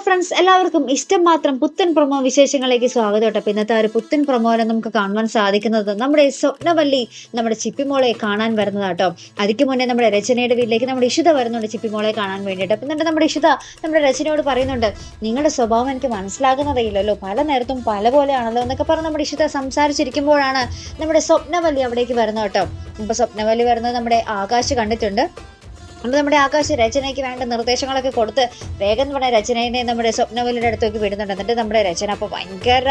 Friends, എല്ലാവർക്കും ഇഷ്ടം മാത്രം പുത്തൻ പ്രൊമോ വിശേഷങ്ങളിലേക്ക് സ്വാഗതം കേട്ടോ. ഇന്നത്തെ ഒരു പുത്തൻ പ്രൊമോയിൽ നമുക്ക് കാണുവാൻ സാധിക്കുന്നത് നമ്മുടെ സ്വപ്നവല്ലി നമ്മുടെ ചിപ്പിമോളെ കാണാൻ വരുന്നതാട്ടോ. അതിക്ക് മുന്നേ നമ്മുടെ രചനയുടെ വീട്ടിലേക്ക് നമ്മുടെ ഇഷിത വരുന്നുണ്ട് ചിപ്പിമോളെ കാണാൻ വേണ്ടിയിട്ട്. അപ്പം എന്നിട്ട് നമ്മുടെ ഇഷിത നമ്മുടെ രചനയോട് പറയുന്നുണ്ട്, നിങ്ങളുടെ സ്വഭാവം എനിക്ക് മനസ്സിലാകുന്നതേ ഇല്ലല്ലോ, പല നേരത്തും പല പോലെയാണല്ലോ എന്നൊക്കെ പറഞ്ഞ് നമ്മുടെ ഇഷിത സംസാരിച്ചിരിക്കുമ്പോഴാണ് നമ്മുടെ സ്വപ്നവല്ലി അവിടേക്ക് വരുന്നത് കേട്ടോ. ഇപ്പൊ സ്വപ്നവല്ലി വരുന്നത് നമ്മുടെ ആകാശ് കണ്ടിട്ടുണ്ട്. അപ്പോൾ നമ്മുടെ ആകാശ് രചനയ്ക്ക് വേണ്ട നിർദ്ദേശങ്ങളൊക്കെ കൊടുത്ത് വേഗം നമ്മുടെ രചനയെ നമ്മുടെ സ്വപ്നവല്ലിയുടെ അടുത്തേക്ക് വിടുന്നുണ്ട്. എന്നിട്ട് നമ്മുടെ രചന അപ്പോൾ ഭയങ്കര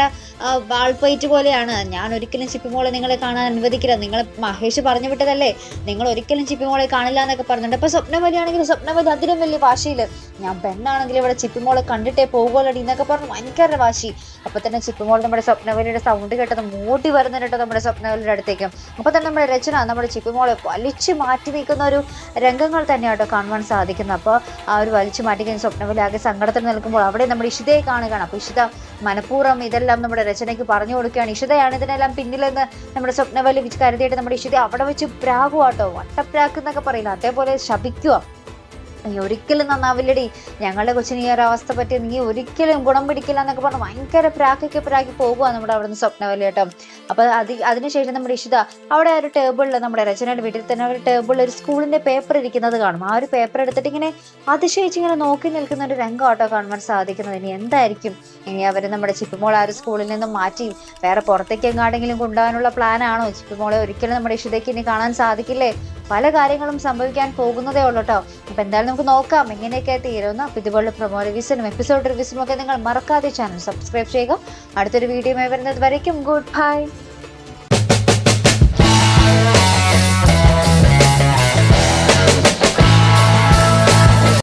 വാൾപ്പയറ്റ് പോലെയാണ്, ഞാൻ ഒരിക്കലും ചിപ്പിമോളെ നിങ്ങളെ കാണാൻ അനുവദിക്കില്ല, നിങ്ങൾ മഹേഷ് പറഞ്ഞു വിട്ടതല്ലേ, നിങ്ങൾ ഒരിക്കലും ചിപ്പിമോളെ കാണില്ല എന്നൊക്കെ പറഞ്ഞിട്ടുണ്ട്. അപ്പോൾ സ്വപ്നവല്ലിയാണെങ്കിൽ സ്വപ്നവല്ലി അതിലും വലിയ വാശിയിൽ, ഞാൻ പെണ്ണാണെങ്കിൽ ഇവിടെ ചിപ്പിമോളെ കണ്ടിട്ടേ പോകുമല്ലോ എന്നൊക്കെ പറഞ്ഞ് ഭയങ്കര വാശി. അപ്പോൾ തന്നെ ചിപ്പിമോൾ നമ്മുടെ സ്വപ്നവല്ലിയുടെ സൗണ്ട് കേട്ടത് മൂടി വരുന്നുണ്ട് നമ്മുടെ സ്വപ്നവല്ലിയുടെ അടുത്തേക്കും. അപ്പോൾ തന്നെ നമ്മുടെ രചന നമ്മുടെ ചിപ്പിമോളെ വലിച്ചു മാറ്റി നീക്കുന്ന ഒരു രംഗങ്ങൾ തന്നെയാട്ടോ കാണുവാൻ സാധിക്കുന്നത്. അപ്പോൾ ആ ഒരു വലിച്ചു മാറ്റിക്കുന്ന സ്വപ്നവല്ലി ആകെ സങ്കടത്തിൽ നിൽക്കുമ്പോൾ അവിടെ നമ്മുടെ ഇഷിതയെ കാണുകയാണ്. അപ്പോൾ ഇഷിത മനഃപൂർവ്വം ഇതെല്ലാം നമ്മുടെ രചനയ്ക്ക് പറഞ്ഞു കൊടുക്കുകയാണ്. ഇഷിതയാണ് ഇതിനെല്ലാം പിന്നിലെന്ന് നമ്മുടെ സ്വപ്നവല്ലി കരുതിയിട്ട് നമ്മുടെ ഇഷിത അവിടെ വെച്ച് പ്രാകുവാട്ടോ, വട്ടപ്രാക്ക് എന്നൊക്കെ പറയില്ല, അതേപോലെ ശപിക്കുക. നീ ഒരിക്കലും നന്നാവില്ലടി, ഞങ്ങളുടെ കൊച്ചിന് ഈ ഒരു അവസ്ഥ പറ്റി നീ ഒരിക്കലും ഗുണം പിടിക്കില്ല എന്നൊക്കെ പറഞ്ഞ് ഭയങ്കര പ്രാക്കി പോകുക നമ്മുടെ അവിടെ നിന്ന് സ്വപ്നവല്ലി കേട്ടോ. അപ്പോൾ അതിനുശേഷം നമ്മുടെ ഇഷിത അവിടെ ഒരു ടേബിളിൽ നമ്മുടെ രചനയുടെ വീട്ടിൽ തന്നെ ഒരു ടേബിളിൽ ഒരു സ്കൂളിന്റെ പേപ്പർ ഇരിക്കുന്നത് കാണും. ആ ഒരു പേപ്പർ എടുത്തിട്ട് ഇങ്ങനെ അതിശയിച്ച് ഇങ്ങനെ നോക്കി നിൽക്കുന്ന ഒരു രംഗം ആട്ടോ കാണുവാൻ സാധിക്കുന്നത്. ഇനി എന്തായിരിക്കും, ഇനി അവർ നമ്മുടെ ചിപ്പിമോൾ ആ ഒരു സ്കൂളിൽ നിന്നും മാറ്റി വേറെ പുറത്തേക്ക് എങ്ങാടെങ്കിലും കൊണ്ടുപോകാനുള്ള പ്ലാനാണോ? ചിപ്പിമോളെ ഒരിക്കലും നമ്മുടെ ഇഷിതയ്ക്ക് ഇനി കാണാൻ സാധിക്കില്ലേ? പല കാര്യങ്ങളും സംഭവിക്കാൻ പോകുന്നതേ ഉള്ളൂ കേട്ടോ. അപ്പൊ എന്തായാലും നമുക്ക് നോക്കാം എങ്ങനെയൊക്കെ തീരുന്നു. അപ്പൊ ഇതുപോലുള്ള പ്രൊമോ റിവ്യൂസിനും എപ്പിസോഡ് റിവ്യൂസിനും ഒക്കെ നിങ്ങൾ മറക്കാതെ ചാനൽ സബ്സ്ക്രൈബ് ചെയ്യുക. അടുത്തൊരു വീഡിയോ വരുന്നത് വരയ്ക്കും ഗുഡ് ബൈ.